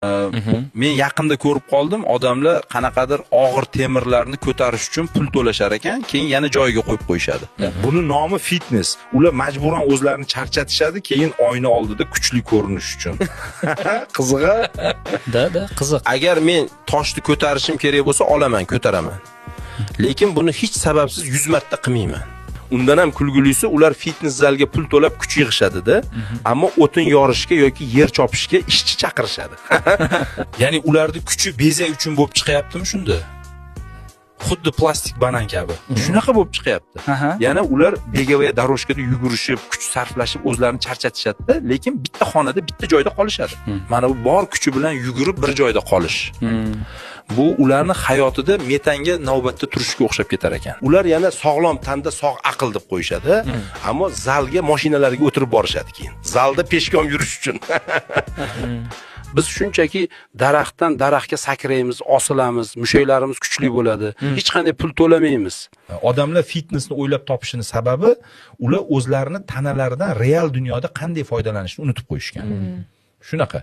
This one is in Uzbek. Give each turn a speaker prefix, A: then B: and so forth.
A: Men yaqinda ko'rib qoldim, odamlar qanaqadir og'ir temirlarni ko'tarish uchun pul to'lashar ekan, keyin yana joyiga qo'yib qo'yishadi. Buni nomi fitness. Ular majburan o'zlarini charchatishadi, keyin oyna oldida kuchli ko'rinish uchun. Qizig'a?
B: Da, qiziq.
C: Agar men toshni ko'tarishim kerak bo'lsa, olaman, ko'taraman. Lekin buni hech sababsiz 100 marta qilmayman. Undan ham kulgulisi, ular fitness zalga pul to'lab kuch yig'ishadi-da, ammo o'tin yorishga yoki yer chopishga ishchi chaqirishadi.
A: Ya'ni ularning kuchi bezak uchun bo'lib chiqyaptimi shunda? Xuddi plastik banan kabi. Shunaqa bo'lib chiqyapti. Yana ular begovoy daroshkada yugurishib, kuch sarflashib o'zlarini charchatishadi-da, lekin bitta xonada, bitta joyda qolishadi. Mana bu bor kuchi bilan yugurib bir joyda qolish. Bu ularni hayotida metanga navbatda turishga o'xshab ketar ekan. Ular yana sog'lom tanda sog' aql deb qo'yishadi, ammo zalga mashinalarga o'tirib borishadi keyin. Zalda peshkom yurish uchun. Biz shunchaki daraxtdan daraxtga sakraymiz, osilamiz, mushaklarimiz kuchli bo'ladi. Hech qanday pul to'lamaymiz. Odamlar fitnessni o'ylab topishini sababi ular o'zlarini tanalaridan real dunyoda qanday foydalanishni unutib qo'yishgan. Shunaqa.